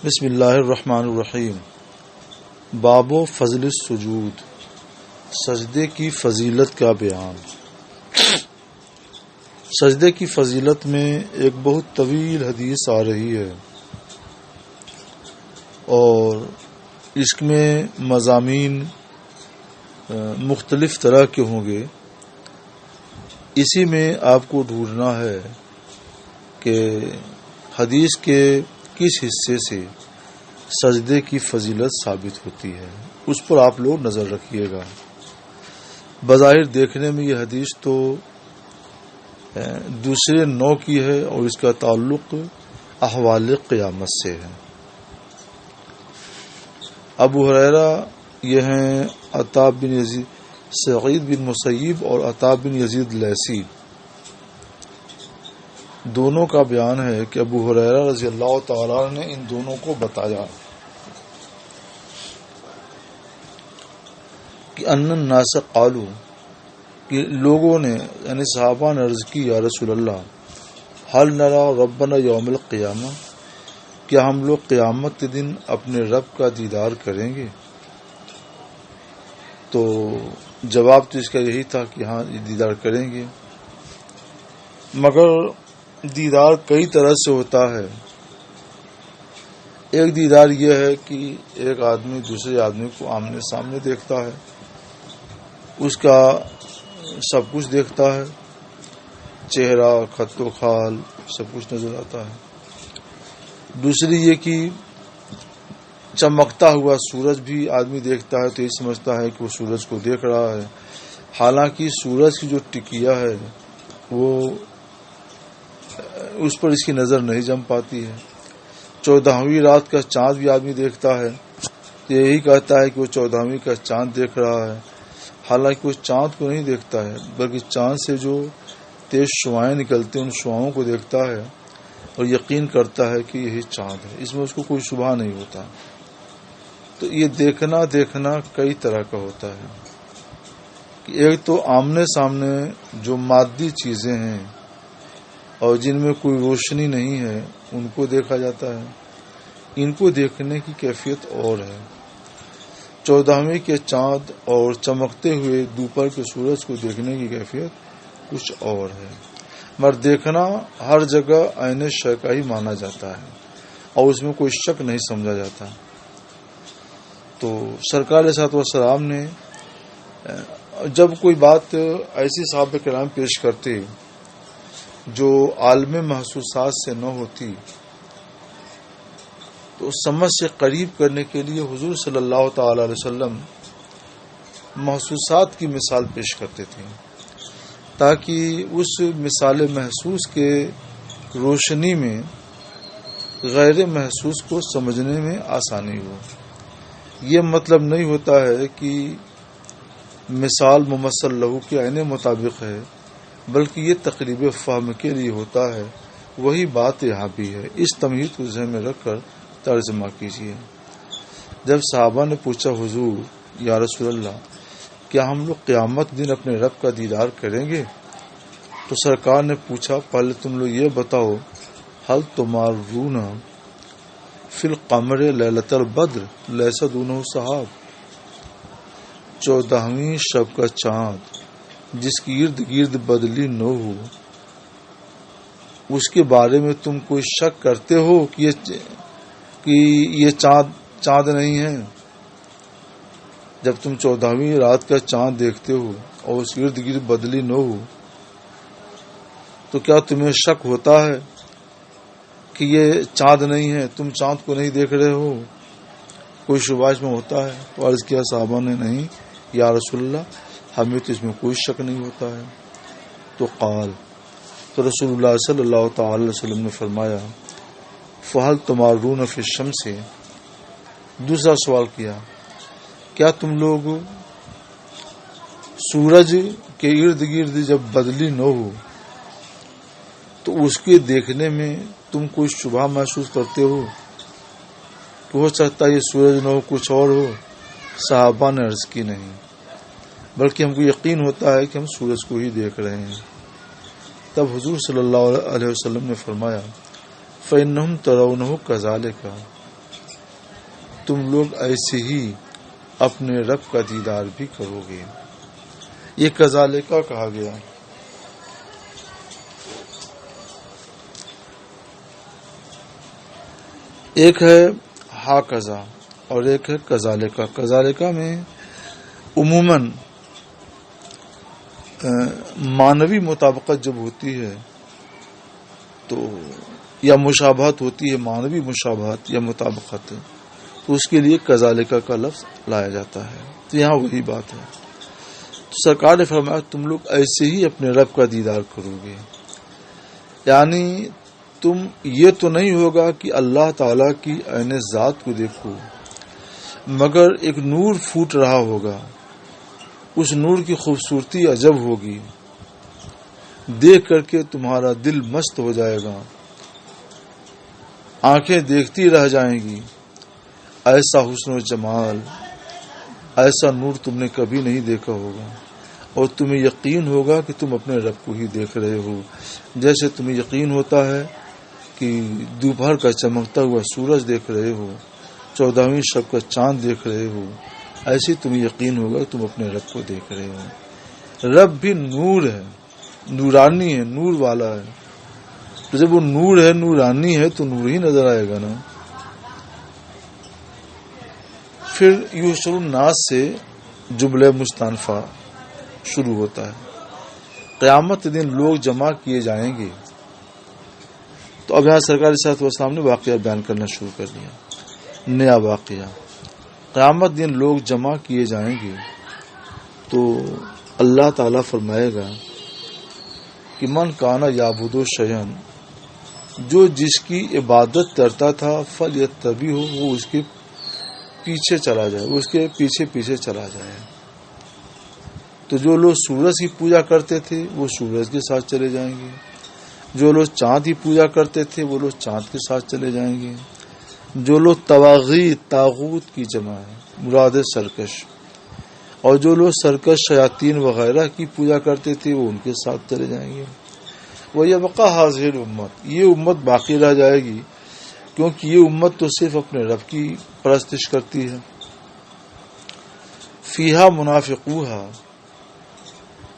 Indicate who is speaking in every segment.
Speaker 1: بسم اللہ الرحمن الرحیم۔ باب و فضل السجود، سجدے کی فضیلت کا بیان۔ سجدے کی فضیلت میں ایک بہت طویل حدیث آ رہی ہے اور اس میں مضامین مختلف طرح کے ہوں گے۔ اسی میں آپ کو ڈھونڈنا ہے کہ حدیث کے کس حصے سے سجدے کی فضیلت ثابت ہوتی ہے، اس پر آپ لوگ نظر رکھیے گا۔ بظاہر دیکھنے میں یہ حدیث تو دوسرے نوع کی ہے اور اس کا تعلق احوال قیامت سے ہے۔ ابو ہریرہ یہ ہیں عطا بن یزید، سعید بن مسیب اور عطا بن یزید لیثی، دونوں کا بیان ہے کہ ابو ہریرہ رضی اللہ تعالیٰ نے ان دونوں کو بتایا کہ ان الناس قالوا، کہ لوگوں نے یعنی صحابہ نے عرض کی یا رسول اللہ هل نرى ربنا یوم القیامہ، کیا ہم لوگ قیامت کے دن اپنے رب کا دیدار کریں گے؟ تو جواب تو اس کا یہی تھا کہ ہاں دیدار کریں گے، مگر دیدار کئی طرح سے ہوتا ہے۔ ایک دیدار یہ ہے کہ ایک آدمی دوسرے آدمی کو آمنے سامنے دیکھتا ہے، اس کا سب کچھ دیکھتا ہے، چہرہ، خط و خال سب کچھ نظر آتا ہے۔ دوسری یہ کہ چمکتا ہوا سورج بھی آدمی دیکھتا ہے تو یہ سمجھتا ہے کہ وہ سورج کو دیکھ رہا ہے، حالانکہ سورج کی جو ٹکیا ہے وہ اس پر اس کی نظر نہیں جم پاتی ہے۔ 14ویں رات کا چاند بھی آدمی دیکھتا ہے تو یہی کہتا ہے کہ وہ 14ویں کا چاند دیکھ رہا ہے، حالانکہ وہ چاند کو نہیں دیکھتا ہے بلکہ چاند سے جو تیز شعاعیں نکلتی ہیں ان شعاؤں کو دیکھتا ہے اور یقین کرتا ہے کہ یہی چاند ہے، اس میں اس کو کوئی شبہ نہیں ہوتا۔ تو یہ دیکھنا کئی طرح کا ہوتا ہے کہ ایک تو آمنے سامنے جو مادی چیزیں ہیں اور جن میں کوئی روشنی نہیں ہے ان کو دیکھا جاتا ہے، ان کو دیکھنے کی کیفیت اور ہے۔ 14ویں کے چاند اور چمکتے ہوئے دوپہر کے سورج کو دیکھنے کی کیفیت کچھ اور ہے، مگر دیکھنا ہر جگہ عین شے کا ہی مانا جاتا ہے اور اس میں کوئی شک نہیں سمجھا جاتا۔ تو سرکار علیہ الصلوۃ والسلام نے جب کوئی بات ایسی صحابہ کرام پیش کرتے جو عالم محسوسات سے نہ ہوتی تو سمجھ سے قریب کرنے کے لیے حضور صلی اللہ تعالی علیہ وسلم محسوسات کی مثال پیش کرتے تھے تاکہ اس مثال محسوس کے روشنی میں غیر محسوس کو سمجھنے میں آسانی ہو۔ یہ مطلب نہیں ہوتا ہے کہ مثال ممثل لہو کے عین مطابق ہے، بلکہ یہ تقریب فہم کے لیے ہوتا ہے۔ وہی بات یہاں بھی ہے، اس تمہید کو ذہن میں رکھ کر ترجمہ کیجیے۔ جب صحابہ نے پوچھا حضور یا رسول اللہ کیا ہم لوگ قیامت دن اپنے رب کا دیدار کریں گے؟ تو سرکار نے پوچھا پہلے تم لوگ یہ بتاؤ هل تمارون فی القمر لیلۃ البدر لیس دونہ سحاب، 14ویں شب کا چاند جس کی ارد گرد بدلی نہ ہو، اس کے بارے میں تم کوئی شک کرتے ہو کہ یہ چاند نہیں ہے؟ جب تم 14ویں رات کا چاند دیکھتے ہو اور اس ارد گرد بدلی نہ ہو تو کیا تمہیں شک ہوتا ہے کہ یہ چاند نہیں ہے، تم چاند کو نہیں دیکھ رہے ہو؟ کوئی شبہ اس میں ہوتا ہے؟ تو عرض کیا صحابہ نے نہیں یا رسول اللہ ہمیں تو اس میں کوئی شک نہیں ہوتا ہے۔ تو تو رسول اللہ صلی اللہ تعالی علیہ وسلم نے فرمایا فہل تمارون فی الشمس، دوسرا سوال کیا کیا تم لوگ سورج کے ارد گرد جب بدلی نہ ہو تو اس کے دیکھنے میں تم کوئی شبہ محسوس کرتے ہو کہ ہو سکتا ہے یہ سورج نہ ہو کچھ اور ہو؟ صحابہ نے عرض کی نہیں، بلکہ ہم کو یقین ہوتا ہے کہ ہم سورج کو ہی دیکھ رہے ہیں۔ تب حضور صلی اللہ علیہ وسلم نے فرمایا فَإِنَّهُمْ تَرَوْنَهُ كَذَلِكَ، تم لوگ ایسے ہی اپنے رب کا دیدار بھی کرو گے. یہ کذالکا کہا گیا. ایک ہے ہاکذا اور ایک ہے کذالکا. کذالکا میں عموماً معنوی مطابقت جب ہوتی ہے تو یا مشابہت ہوتی ہے، معنوی مشابہت یا مطابقت، تو اس کے لیے کذالکا کا لفظ لایا جاتا ہے. تو یہاں وہی بات ہے. تو سرکار نے فرمایا تم لوگ ایسے ہی اپنے رب کا دیدار کرو گے. یعنی تم یہ تو نہیں ہوگا کہ اللہ تعالیٰ کی عین ذات کو دیکھو، مگر ایک نور پھوٹ رہا ہوگا، اس نور کی خوبصورتی عجب ہوگی، دیکھ کر کے تمہارا دل مست ہو جائے گا، آنکھیں دیکھتی رہ جائیں گی. ایسا حسن و جمال، ایسا نور تم نے کبھی نہیں دیکھا ہوگا، اور تمہیں یقین ہوگا کہ تم اپنے رب کو ہی دیکھ رہے ہو. جیسے تمہیں یقین ہوتا ہے کہ دوپہر کا چمکتا ہوا سورج دیکھ رہے ہو، 14ویں شب کا چاند دیکھ رہے ہو، ایسے تمہیں یقین ہوگا کہ تم اپنے رب کو دیکھ رہے ہو. رب بھی نور ہے، نورانی ہے، نور والا ہے. تو جب وہ نور ہے، نورانی ہے، تو نور ہی نظر آئے گا نا. پھر یحشر الناس سے جملہ مستأنفہ شروع ہوتا ہے. قیامت دن لوگ جمع کیے جائیں گے. تو اب یہاں سرکار صلی اللہ علیہ وسلم نے واقعہ بیان کرنا شروع کر دیا. نیا واقعہ. قیامت دن لوگ جمع کیے جائیں گے تو اللہ تعالیٰ فرمائے گا کہ من کانا یعبد شیئن، جو جس کی عبادت کرتا تھا فلیتبعہ، وہ اس کے پیچھے چلا جائے، وہ اس کے پیچھے پیچھے چلا جائے. تو جو لوگ سورج کی پوجا کرتے تھے وہ سورج کے ساتھ چلے جائیں گے، جو لوگ چاند کی پوجا کرتے تھے وہ لوگ چاند کے ساتھ چلے جائیں گے، جو لوگ طواغیت، طاغوت کی جمع ہے، مراد سرکش، اور جو لوگ سرکش شیاطین وغیرہ کی پوجا کرتے تھے وہ ان کے ساتھ چلے جائیں گے. وَيَبْقَى هَٰذِهِ الْأُمَّةُ، یہ امت باقی رہ جائے گی، کیونکہ یہ امت تو صرف اپنے رب کی پرستش کرتی ہے. فیہا منافقوہا،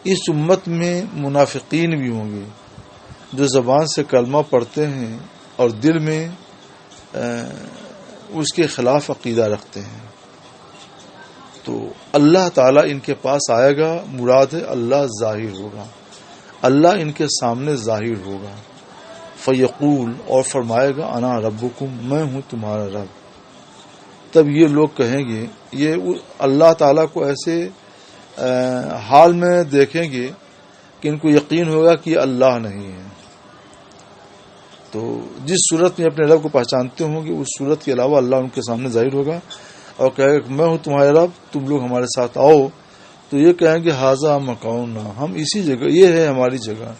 Speaker 1: اس امت میں منافقین بھی ہوں گے جو زبان سے کلمہ پڑھتے ہیں اور دل میں اس کے خلاف عقیدہ رکھتے ہیں. تو اللہ تعالیٰ ان کے پاس آئے گا، مراد ہے اللہ ظاہر ہوگا، اللہ ان کے سامنے ظاہر ہوگا. فیقول، اور فرمائے گا انا ربکم، میں ہوں تمہارا رب. تب یہ لوگ کہیں گے، یہ اللہ تعالیٰ کو ایسے حال میں دیکھیں گے کہ ان کو یقین ہوگا کہ اللہ نہیں ہے. تو جس صورت میں اپنے رب کو پہچانتے ہوں گے اس صورت کے علاوہ اللہ ان کے سامنے ظاہر ہوگا اور کہے گا کہ میں ہوں تمہارا رب، تم لوگ ہمارے ساتھ آؤ. تو یہ کہیں گے ھذا مکاننا، ہم اسی جگہ، یہ ہے ہماری جگہ،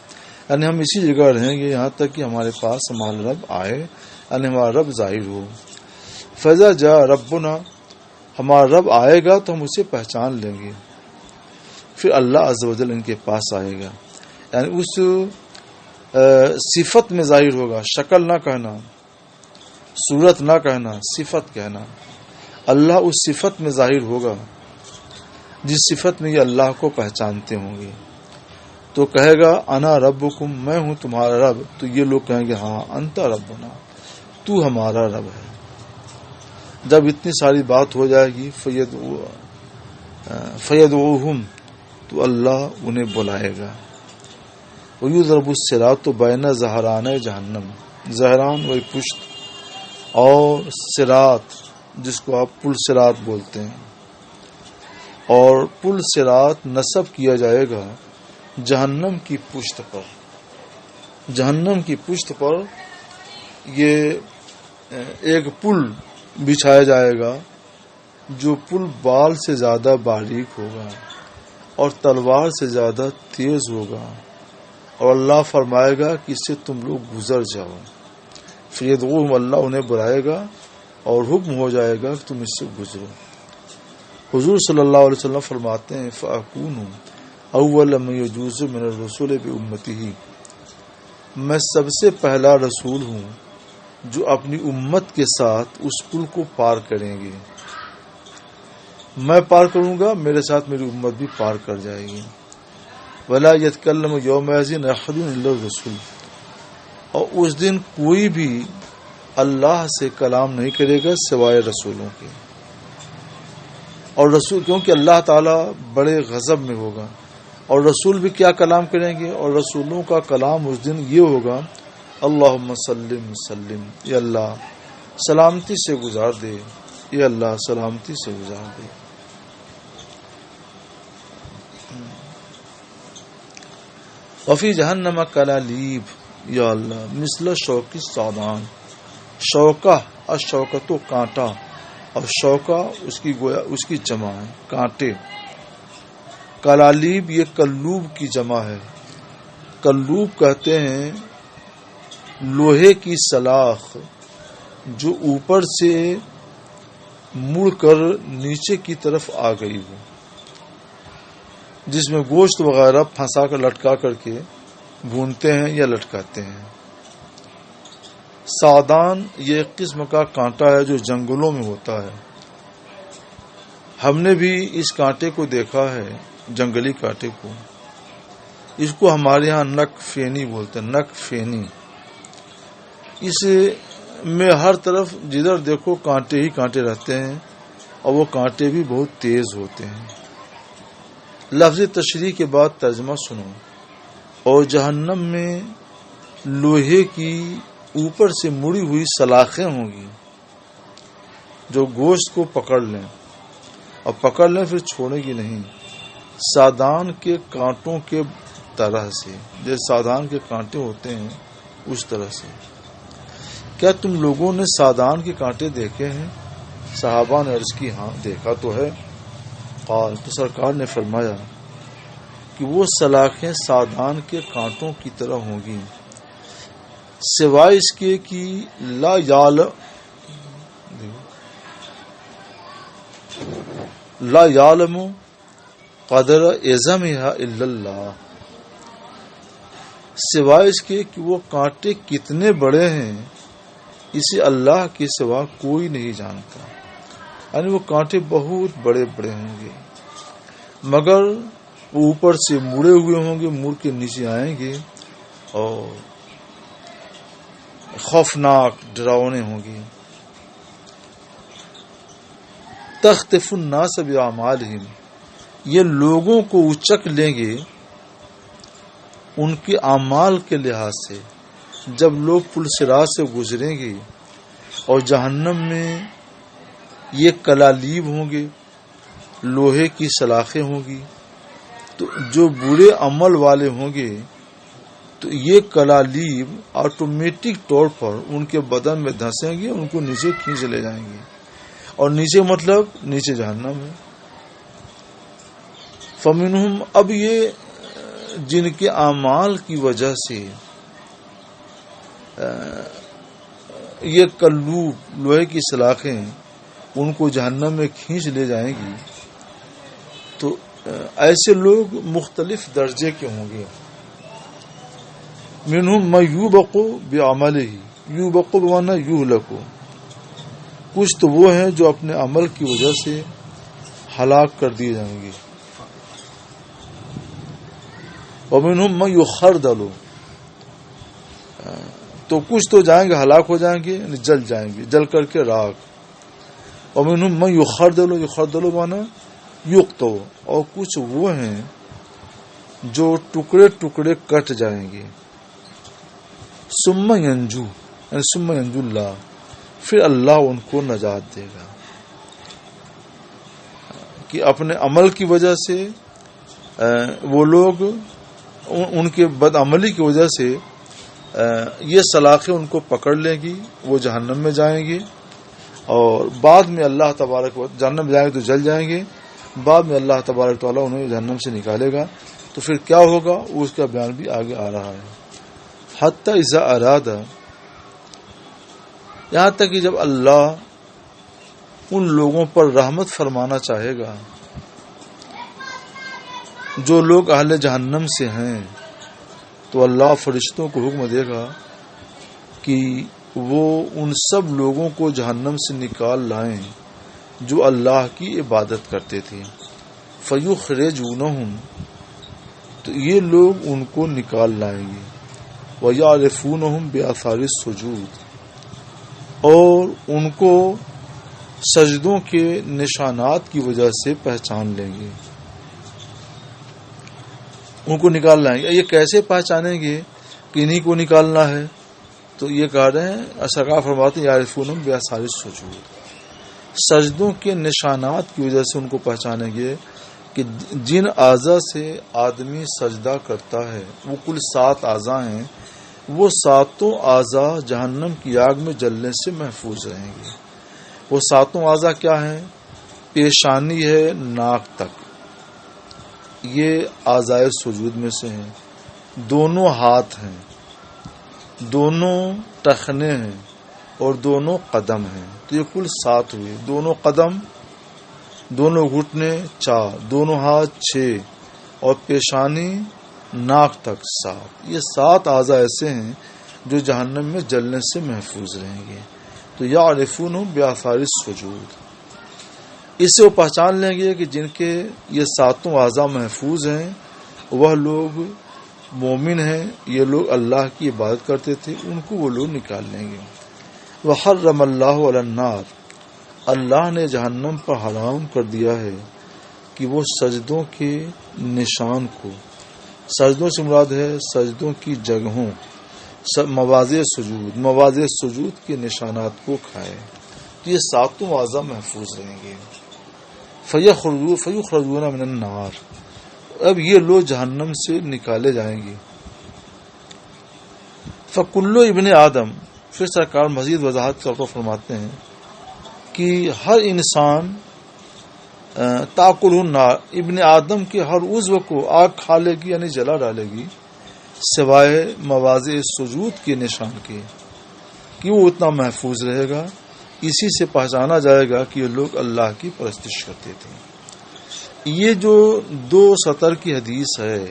Speaker 1: یعنی ہم اسی جگہ رہیں گے یہاں تک کہ ہمارے پاس ہمارا رب آئے، یعنی ہمارا رب ظاہر ہو. فَإِذَا جَاءَ رَبُّنَا، ہمارا رب آئے گا تو ہم اسے پہچان لیں گے. پھر اللہ عز و جل ان کے پاس آئے گا، یعنی اس صفت میں ظاہر ہوگا، شکل نہ کہنا، صورت نہ کہنا، صفت کہنا. اللہ اس صفت میں ظاہر ہوگا جس صفت میں یہ اللہ کو پہچانتے ہوں گے. تو کہے گا انا ربکم، میں ہوں تمہارا رب. تو یہ لوگ کہیں گے ہاں انت ربنا، تو ہمارا رب ہے. جب اتنی ساری بات ہو جائے گی فیدعوہم، تو اللہ انہیں بلائے گا. ویضرب الصراط بین ظہران جہنم، ظہران وہی پشت، اور صراط جس کو آپ پل صراط بولتے ہیں، اور پل صراط نصب کیا جائے گا جہنم کی پشت پر. جہنم کی پشت پر یہ ایک پل بچھایا جائے گا جو پل بال سے زیادہ باریک ہوگا اور تلوار سے زیادہ تیز ہوگا، اور اللہ فرمائے گا کہ اس سے تم لوگ گزر جاؤ. فیدعوہم، اللہ انہیں بلائے گا اور حکم ہو جائے گا کہ تم اس سے گزرو. حضور صلی اللہ علیہ وسلم فرماتے ہیں فَأَكُونُ أَوَّلَ مَن يَجُوزُ مِنَ الرُّسُلِ بِأُمَّتِهِ، میں سب سے پہلا رسول ہوں جو اپنی امت کے ساتھ اس پل کو پار کریں گے. میں پار کروں گا، میرے ساتھ میری امت بھی پار کر جائے گی. ولا یتکلم یومئذ احد الا الرسول، اور اس دن کوئی بھی اللہ سے کلام نہیں کرے گا سوائے رسولوں کے. اور رسول، کیونکہ اللہ تعالیٰ بڑے غضب میں ہوگا، اور رسول بھی کیا کلام کریں گے؟ اور رسولوں کا کلام اس دن یہ ہوگا، اللہم سلم سلم، یا اللہ سلامتی سے گزار دے، یا اللہ سلامتی سے گزار دے. وفی جہنم کلالیب، یا اللہ مثل شوک الصعدان، شوکہ الشوکۃ کانٹا، اور شوکہ اس کی گویا اس کی جمع ہے کانٹے. کلالیب یہ کلوب کی جمع ہے. کلوب کہتے ہیں لوہے کی سلاخ جو اوپر سے مڑ کر نیچے کی طرف آ گئی ہو، جس میں گوشت وغیرہ پھنسا کر لٹکا کر کے بھونتے ہیں یا لٹکاتے ہیں. سعدان یہ ایک قسم کا کانٹا ہے جو جنگلوں میں ہوتا ہے. ہم نے بھی اس کانٹے کو دیکھا ہے، جنگلی کانٹے کو. اس کو ہمارے ہاں نک فینی بولتے ہیں، نک فینی. اس میں ہر طرف جدھر دیکھو کانٹے ہی کانٹے رہتے ہیں، اور وہ کانٹے بھی بہت تیز ہوتے ہیں. لفظ تشریح کے بعد ترجمہ سنو. اور جہنم میں لوہے کی اوپر سے مڑی ہوئی سلاخیں ہوں گی جو گوشت کو پکڑ لیں، اور پکڑ لیں پھر چھوڑے گی نہیں. سادان کے کانٹوں کے طرح سے، جیسے سادان کے کانٹے ہوتے ہیں اس طرح سے. کیا تم لوگوں نے سادان کے کانٹے دیکھے ہیں؟ صحابہ نے عرض کی ہاں دیکھا تو ہے. قال، تو سرکار نے فرمایا کہ وہ سلاخیں سادان کے کانٹوں کی طرح ہوں گی، سوائے اس کے کہ لا یعلم قدر اعظمھا الا اللہ، سوائے اس کے کہ وہ کانٹے کتنے بڑے ہیں اسے اللہ کے سوا کوئی نہیں جانتا. یعنی وہ کانٹے بہت بڑے بڑے ہوں گے، مگر وہ اوپر سے مڑے ہوئے ہوں گے، مڑ کے نیچے آئیں گے اور خوفناک ڈراونے ہوں گے. تخطف الناس باعمالہم، یہ لوگوں کو اچک لیں گے ان کے اعمال کے لحاظ سے. جب لوگ پل صراط سے گزریں گے اور جہنم میں یہ کلالیب ہوں گے، لوہے کی سلاخیں ہوں گی، تو جو برے عمل والے ہوں گے تو یہ کلالیب آٹومیٹک طور پر ان کے بدن میں دھنسیں گے، ان کو نیچے کھینچ لے جائیں گے. اور نیچے مطلب نیچے جہنم ہے. فمنہم، اب یہ جن کے اعمال کی وجہ سے یہ کلوب لوہے کی سلاخیں ان کو جہنم میں کھینچ لے جائیں گی، تو ایسے لوگ مختلف درجے کے ہوں گے. منہم من یوبق بعملہ، یوبق بمعنی یہلک، کچھ تو وہ ہیں جو اپنے عمل کی وجہ سے ہلاک کر دیے جائیں گے. ومنہم من یخردل، تو کچھ تو جائیں گے ہلاک ہو جائیں گے، یعنی جل جائیں گے، جل کر کے راکھ. ومنہم من یخردل، یخردل معنی یقطع، اور کچھ وہ ہیں جو ٹکڑے ٹکڑے کٹ جائیں گے. ثم ینجو، یعنی ثم ینجو اللہ، پھر اللہ ان کو نجات دے گا کہ اپنے عمل کی وجہ سے وہ لوگ ان کے بد عملی کی وجہ سے یہ سلاخیں ان کو پکڑ لیں گی، وہ جہنم میں جائیں گے، اور بعد میں اللہ تبارک و جہنم جائیں گے تو جل جائیں گے، بعد میں اللہ تبارک تعالیٰ انہیں جہنم سے نکالے گا. تو پھر کیا ہوگا اس کا بیان بھی آگے آ رہا ہے. حتی اذا اراد، یہاں تک کہ جب اللہ ان لوگوں پر رحمت فرمانا چاہے گا جو لوگ اہل جہنم سے ہیں، تو اللہ فرشتوں کو حکم دے گا کہ وہ ان سب لوگوں کو جہنم سے نکال لائیں جو اللہ کی عبادت کرتے تھے. فَيُخْرِجُونَهُمْ تو یہ لوگ ان کو نکال لائیں گے. وَيَعْرِفُونَهُمْ بِآثَارِ السُّجُودِ اور ان کو سجدوں کے نشانات کی وجہ سے پہچان لیں گے. ان کو نکال لائیں گے. یہ کیسے پہچانیں گے کہ انہی کو نکالنا ہے؟ تو یہ کہہ رہے ہیں سرکار فرماتے ہیں یعرفونہم بآثار السجود، سجدوں کے نشانات کی وجہ سے ان کو پہچانیں گے کہ جن اعضاء سے آدمی سجدہ کرتا ہے وہ کل 7 اعضاء ہیں، وہ 7 اعضاء جہنم کی آگ میں جلنے سے محفوظ رہیں گے. وہ 7 اعضاء کیا ہیں؟ پیشانی ہے ناک تک، یہ اعضائے سجود میں سے ہیں. دونوں ہاتھ ہیں، دونوں ٹخنے ہیں اور دونوں قدم ہیں. تو یہ کل 7 ہوئے. دونوں قدم، دونوں گھٹنے 4، دونوں ہاتھ 6 اور پیشانی ناک تک 7. یہ 7 اعضاء ایسے ہیں جو جہنم میں جلنے سے محفوظ رہیں گے. تو یعرفونہم بآثار السجود، اس سے وہ پہچان لیں گے کہ جن کے یہ 7 اعضاء محفوظ ہیں وہ لوگ مومن ہیں، یہ لوگ اللہ کی عبادت کرتے تھے، ان کو وہ لوگ نکال لیں گے. وحرم اللہ علی النار، اللہ نے جہنم پر حرام کر دیا ہے کہ وہ سجدوں کے نشان کو، سجدوں سے مراد ہے سجدوں کی جگہوں، مواضع سجود کے نشانات کو کھائے. تو یہ 7 اعضاء محفوظ رہیں گے. فیخرجون من النار، اب یہ لوگ جہنم سے نکالے جائیں گے. فکل ابن آدم، پھر سرکار مزید وضاحت طور پر فرماتے ہیں کہ ہر انسان تاکل النار، ابن آدم کے ہر عضو کو آگ کھا لے گی، یعنی جلا ڈالے گی، سوائے مواضع سجود کے نشان کے، کہ وہ اتنا محفوظ رہے گا. اسی سے پہچانا جائے گا کہ یہ لوگ اللہ کی پرستش کرتے تھے. یہ جو 2 سطر کی حدیث ہے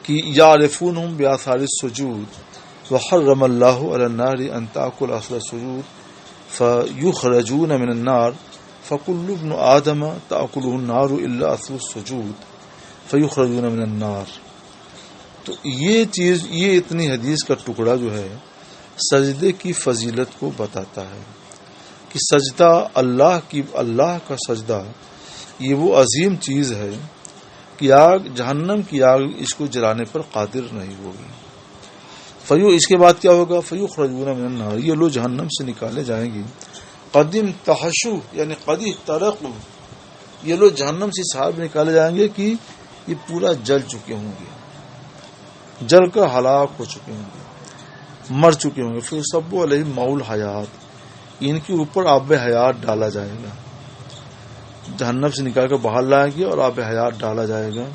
Speaker 1: کہ یعرفونہم بآثار السجود وحرم اللہ علی النار ان تاکل اثر السجود فیخرجون من النار فکل ابن آدم تاکلہ النار الا اثر السجود فیخرجون من النار. تو یہ چیز، یہ اتنی حدیث کا ٹکڑا جو ہے سجدے کی فضیلت کو بتاتا ہے کہ سجدہ اللہ کا سجدہ یہ وہ عظیم چیز ہے کہ آگ، جہنم کی آگ اس کو جلانے پر قادر نہیں ہوگی. اس کے بعد کیا ہوگا؟ فیخرجون من النار، یہ لوگ جہنم سے نکالے جائیں گے. قدیم تحشو یعنی قدی ترقو، یہ لوگ جہنم سے صاحب نکالے جائیں گے کہ یہ پورا جل چکے ہوں گے، جل کر ہلاک ہو چکے ہوں گے، مر چکے ہوں گے. پھر سب علیہ ماء الحیات، ان کے اوپر آب حیات ڈالا جائے گا. جہنم سے نکال کر باہر لائیں گے اور آب حیات ڈالا جائے گا.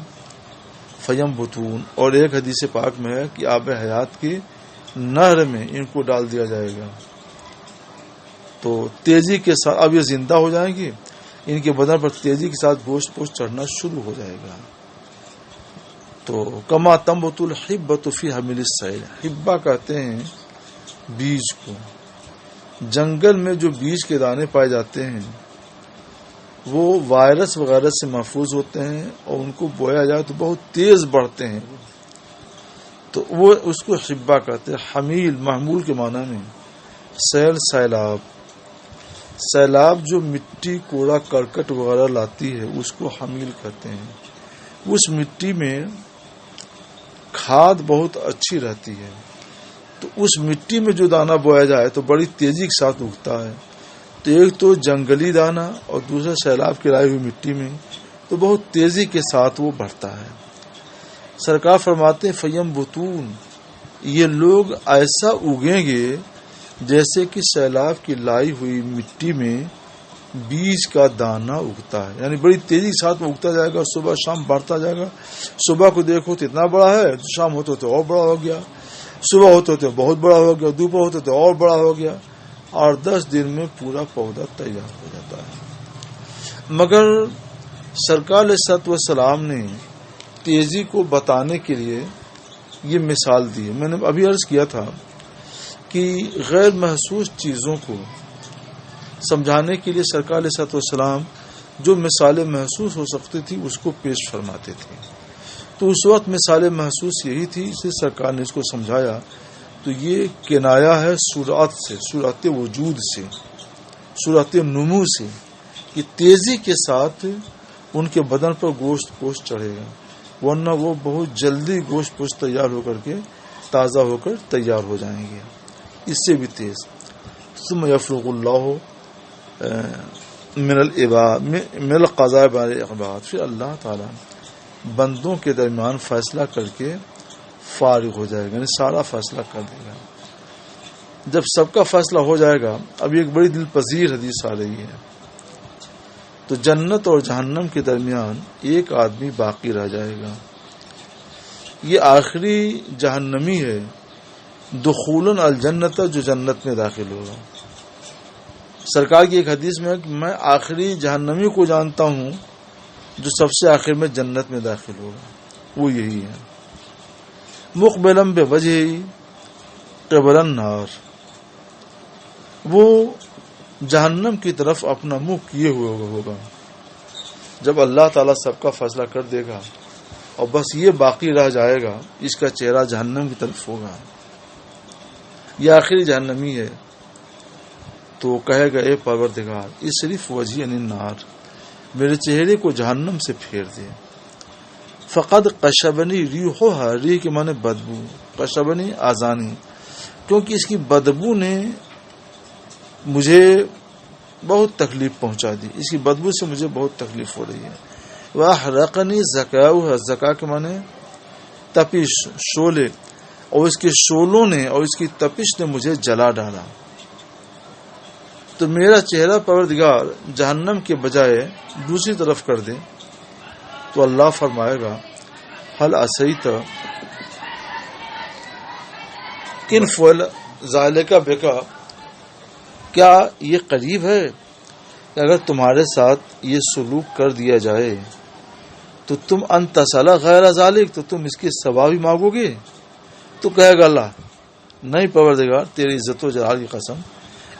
Speaker 1: فیم بتون، اور ایک حدیث پاک میں ہے کہ آب حیات کی نہر میں ان کو ڈال دیا جائے گا. تو تیزی کے ساتھ اب یہ زندہ ہو جائیں گے، ان کے بدن پر تیزی کے ساتھ گوشت پوشت چڑھنا شروع ہو جائے گا. تو کما تنبت الحبۃ فی حمل السیل، حبہ کہتے ہیں بیج کو. جنگل میں جو بیج کے دانے پائے جاتے ہیں وہ وائرس وغیرہ سے محفوظ ہوتے ہیں اور ان کو بویا جائے تو بہت تیز بڑھتے ہیں. تو وہ اس کو حبہ کہتے ہیں. حمیل محمول کے معنی میں، سیل سیلاب جو مٹی کوڑا کرکٹ وغیرہ لاتی ہے اس کو حمیل کہتے ہیں. اس مٹی میں کھاد بہت اچھی رہتی ہے، تو اس مٹی میں جو دانہ بویا جائے تو بڑی تیزی کے ساتھ اگتا ہے. تو ایک تو جنگلی دانہ اور دوسرا سیلاب کی لائی ہوئی مٹی میں، تو بہت تیزی کے ساتھ وہ بڑھتا ہے. سرکار فرماتے فیم بتون، یہ لوگ ایسا اگیں گے جیسے کہ سیلاب کی لائی ہوئی مٹی میں بیج کا دانہ اگتا ہے، یعنی بڑی تیزی کے ساتھ وہ اگتا جائے گا، صبح شام بڑھتا جائے گا. صبح کو دیکھو تو اتنا بڑا ہے، شام ہوتے ہوتے اور بڑا ہو گیا، صبح ہوتے ہوتے بہت بڑا ہو گیا، دوپہر ہوتے ہوتے اور بڑا ہو گیا، اور 10 دن میں پورا پودا تیار ہو جاتا ہے. مگر سرکار علیہ الصلوۃ والسلام نے تیزی کو بتانے کے لیے یہ مثال دی. میں نے ابھی عرض کیا تھا کہ غیر محسوس چیزوں کو سمجھانے کے لیے سرکار علیہ الصلوۃ والسلام جو مثالیں محسوس ہو سکتی تھی اس کو پیش فرماتے تھے. تو اس وقت مثال محسوس یہی تھی، اس لیے سرکار نے اس کو سمجھایا. تو یہ کنایا ہے سرعت سے، سرعت وجود سے، سرعت نمو سے، کہ تیزی کے ساتھ ان کے بدن پر گوشت پوش چڑھے گا، ورنہ وہ بہت جلدی گوشت پوش تیار ہو کر کے تازہ ہو کر تیار ہو جائیں گے، اس سے بھی تیز. ثم یفرغ اللہ من القضاء بین العباد، پھر اللہ تعالی بندوں کے درمیان فیصلہ کر کے فارغ ہو جائے گا، یعنی سارا فیصلہ کر دے گا. جب سب کا فیصلہ ہو جائے گا، اب ایک بڑی دل پذیر حدیث آ رہی ہے، تو جنت اور جہنم کے درمیان ایک آدمی باقی رہ جائے گا. یہ آخری جہنمی ہے، دخولاً الجنت، جو جنت میں داخل ہوگا. سرکار کی ایک حدیث میں ہے کہ میں آخری جہنمی کو جانتا ہوں جو سب سے آخر میں جنت میں داخل ہوگا، وہ یہی ہے. مقبلم بوجہ قبل النار، وہ جہنم کی طرف اپنا منہ کیے ہوئے ہوگا. جب اللہ تعالیٰ سب کا فیصلہ کر دے گا اور بس یہ باقی رہ جائے گا، اس کا چہرہ جہنم کی طرف ہوگا، یہ آخری جہنمی ہے. تو کہے گا اے پروردگار اصرف وجہی عن النار، میرے چہرے کو جہنم سے پھیر دے. فقد قشبنی ریحھا، ریح کے معنی بدبو، قشبنی آزانی، کیونکہ اس کی بدبو نے مجھے بہت تکلیف پہنچا دی، اس کی بدبو سے مجھے بہت تکلیف ہو رہی ہے. واحرقنی ذکاؤھا، ذکا کے معنی تپش، شعلے، اور اس کے شعلوں نے اور اس کی تپش نے مجھے جلا ڈالا. تو میرا چہرہ پروردگار جہنم کے بجائے دوسری طرف کر دے. تو اللہ فرمائے گا حل عصیت کن فعل ذالک بکا، کیا یہ قریب ہے کہ اگر تمہارے ساتھ یہ سلوک کر دیا جائے تو تم ان تسأل غیر ذالک، تو تم اس کی ثواب ہی مانگو گے؟ تو کہے گا اللہ نہیں پروردگار، تیری عزت و جلال کی قسم،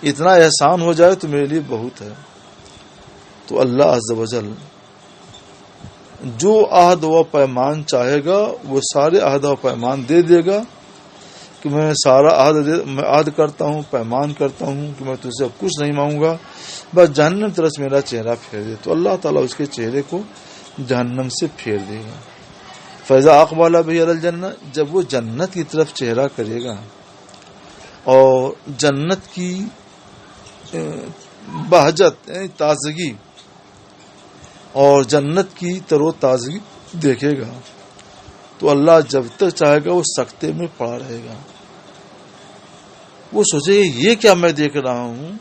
Speaker 1: اتنا احسان ہو جائے تو میرے لیے بہت ہے. تو اللہ عز و جل جو عہد و پیمان چاہے گا وہ سارے عہد و پیمان دے دے گا کہ میں سارا عہد کرتا ہوں، پیمان کرتا ہوں کہ میں تجھ سے اب کچھ نہیں مانگوں گا، بس جہنم طرف میرا چہرہ پھیر دے. تو اللہ تعالیٰ اس کے چہرے کو جہنم سے پھیر دے گا. فیضا اقبال بہ الجنہ، جب وہ جنت کی طرف چہرہ کرے گا اور جنت کی بہجت تازگی اور جنت کی تر و تازگی دیکھے گا، تو اللہ جب تک چاہے گا وہ سکتے میں پڑا رہے گا. وہ سوچے یہ کیا میں دیکھ رہا ہوں،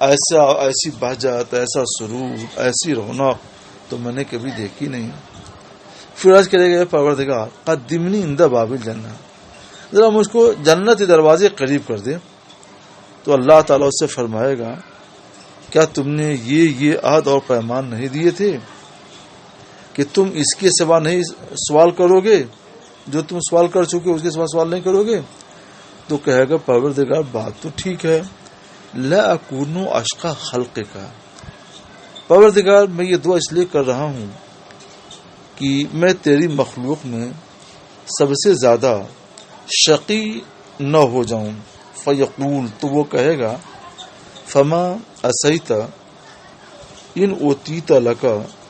Speaker 1: ایسی بہجت، ایسا سرور، ایسی رونق تو میں نے کبھی دیکھی نہیں. پھر عرض کرے گا پروردگار قدمنی عند باب الجنہ، ذرا مجھ کو جنت کے دروازے قریب کر دے. تو اللہ تعالیٰ اس سے فرمائے گا کیا تم نے یہ عہد اور پیمان نہیں دیے تھے کہ تم اس کے سوا نہیں سوال کرو گے، جو تم سوال کر چکے اس کے سوا سوال نہیں کرو گے؟ تو کہے گا پروردگار بات تو ٹھیک ہے، لا اکون اشقى خلقک، پروردگار میں یہ دعا اس لیے کر رہا ہوں کہ میں تیری مخلوق میں سب سے زیادہ شقی نہ ہو جاؤں. فیقول، تو وہ کہے گا فما عصیت ان اوتیت لک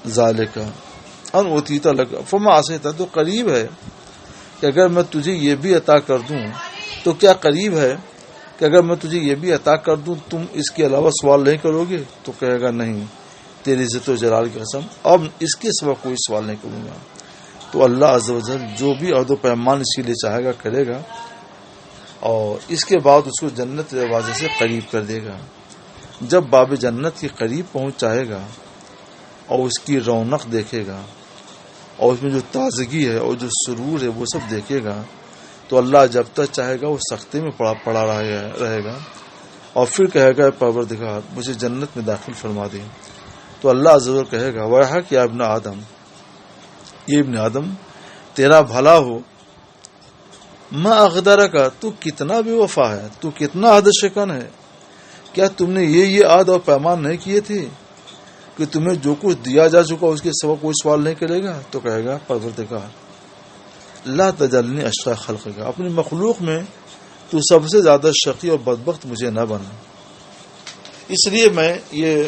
Speaker 1: ذالک، ان اوتیت لک فما عصیت، تو قریب ہے کہ اگر میں تجھے یہ بھی عطا کر دوں، تو کیا قریب ہے کہ اگر میں تجھے یہ بھی عطا کر دوں تم اس کے علاوہ سوال نہیں کرو گے؟ تو کہے گا نہیں، تیری عزت و جلال کی قسم اب اس کے سوا کوئی سوال نہیں کروں گا. تو اللہ عز و جل جو بھی عہد و پیمان اسی لیے چاہے گا کرے گا، اور اس کے بعد اس کو جنت دروازے سے قریب کر دے گا. جب باب جنت کے قریب پہنچ جائے گا اور اس کی رونق دیکھے گا اور اس میں جو تازگی ہے اور جو سرور ہے وہ سب دیکھے گا، تو اللہ جب تک چاہے گا وہ سختے میں پڑا رہے گا، اور پھر کہے گا پروردگار مجھے جنت میں داخل فرما دے. تو اللہ عز و جل کہے گا وَيْحَكَ يَا ابْنَ آدم، یہ ابن آدم تیرا بھلا ہو ما اغدرہ کا، تو کتنا بے وفا ہے، تو کتنا حد شکن ہے، کیا تم نے یہ عہد اور پیمان نہیں کیے تھے کہ تمہیں جو کچھ دیا جا چکا اس کے سوا کوئی سوال نہیں کرے گا؟ تو کہے گا پروردگار لا تجعلنی اشقی خلق کا، اپنی مخلوق میں تو سب سے زیادہ شقی اور بدبخت مجھے نہ بنا۔ اس لیے میں یہ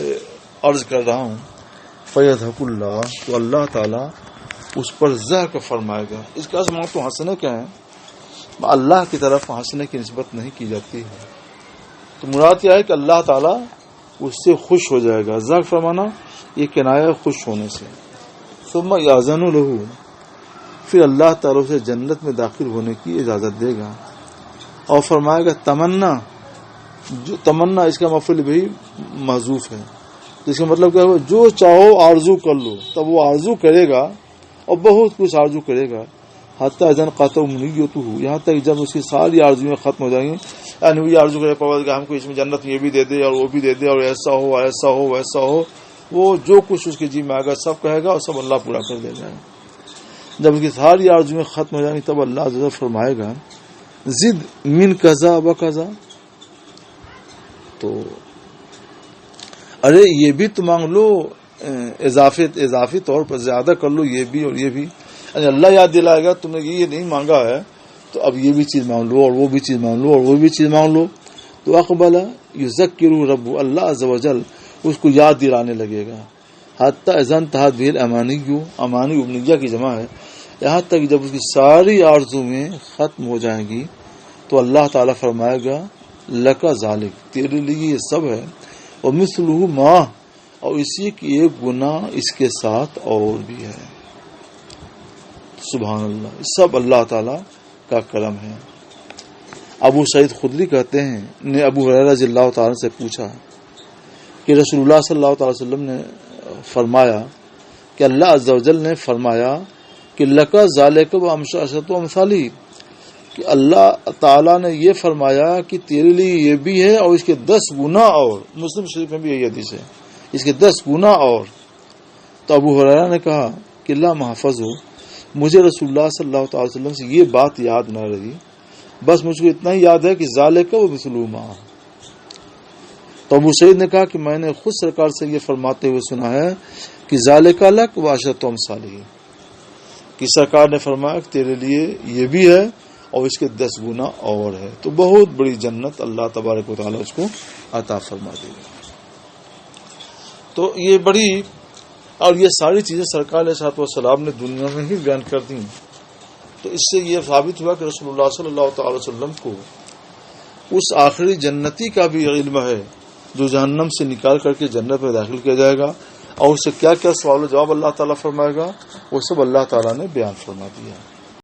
Speaker 1: عرض کر رہا ہوں فیضحک اللہ، تو اللہ تعالیٰ اس پر ضحک فرمائے گا۔ اس کا معنی تو ہنسنے کا ہے، اللہ کی طرف ہنسنے کی نسبت نہیں کی جاتی ہے، تو مراد یہ ہے کہ اللہ تعالیٰ اس سے خوش ہو جائے گا۔ ضحک فرمانا یہ کنایہ خوش ہونے سے۔ ثم یاذن لہ، پھر اللہ تعالیٰ سے جنت میں داخل ہونے کی اجازت دے گا اور فرمائے گا تمنا، جو تمنا اس کا مفعول بھی محذوف ہے، تو اس کا مطلب کیا ہوا، جو چاہو آرزو کر لو، تب وہ آرزو کرے گا اور بہت کچھ آرزو کرے گا، حتی اذن قطع منیتہ، یہاں تک جب اس کی ساری آرزویں ختم ہو جائیں گی، یعنی وہ آرزو کرے پروردگار ہم کو اس میں جنت میں یہ بھی دے دے اور وہ بھی دے دے اور ایسا ہو ایسا ہو ویسا ہو، وہ جو کچھ اس کے جی میں آئے گا سب کہے گا اور سب اللہ پورا کر دے گا۔ جب اس کی ساری آرزویں ختم ہو جائیں گی تب اللہ عز و جل فرمائے گا زد من کذا و کذا، تو ارے یہ بھی تو مانگ لو، اضافی طور پر زیادہ کر لو، یہ بھی اور یہ بھی، یعنی اللہ یاد دلائے گا تم نے یہ نہیں مانگا ہے تو اب یہ بھی چیز مانگ لو اور وہ بھی چیز مانگ لو اور وہ بھی چیز مانگ لو۔ تو اقبل یذکر رب، اللہ عز و جل اس کو یاد دلانے لگے گا، حتی اذا انتہت بہ الامانی، امانی امنیہ کی جمع ہے، یہاں تک جب اس کی ساری آرزویں ختم ہو جائیں گی تو اللہ تعالیٰ فرمائے گا لکا ذالک، تیرے لیے یہ سب ہے، اور مثلہ ما، اور اسی کی ایک گناہ اس کے ساتھ اور بھی ہے۔ سبحان اللہ، سب اللہ تعالیٰ کا کرم ہے۔ ابو سعید خدری کہتے ہیں نے ابو ہریرہ رضی اللہ تعالیٰ سے پوچھا کہ رسول اللہ صلی اللہ تعالی وسلم نے فرمایا کہ اللہ عز و جل نے فرمایا کہ لکا ذالک و عشرۃ امثالہ، کہ اللہ تعالیٰ نے یہ فرمایا کہ تیرے لیے یہ بھی ہے اور اس کے 10 گنا اور، مسلم شریف میں بھی یہی حدیث ہے، اس کے 10 گنا اور۔ تو ابو ہریرہ نے کہا کہ اللہ محفظ ہو، مجھے رسول اللہ صلی اللہ تعالی وسلم سے یہ بات یاد نہ رہی، بس مجھ کو اتنا ہی یاد ہے کہ ذالک و مثلہ ما۔ تو ابو سعید نے کہا کہ میں نے خود سرکار سے یہ فرماتے ہوئے سنا ہے کہ ذالک لک و عشرۃ امثالہ، کہ سرکار نے فرمایا کہ تیرے لیے یہ بھی ہے اور اس کے 10 گنا اور ہے، تو بہت بڑی جنت اللہ تبارک و تعالیٰ اس کو عطا فرما دے گا۔ تو یہ بڑی، اور یہ ساری چیزیں سرکار علیہ الصلوۃ والسلام نے دنیا میں ہی بیان کر دیں، تو اس سے یہ ثابت ہوا کہ رسول اللہ صلی اللہ تعالی وسلم کو اس آخری جنتی کا بھی علم ہے جو جہنم سے نکال کر کے جنت میں داخل کیا جائے گا، اور اس سے کیا کیا سوال و جواب اللہ تعالیٰ فرمائے گا وہ سب اللہ تعالیٰ نے بیان فرما دیا۔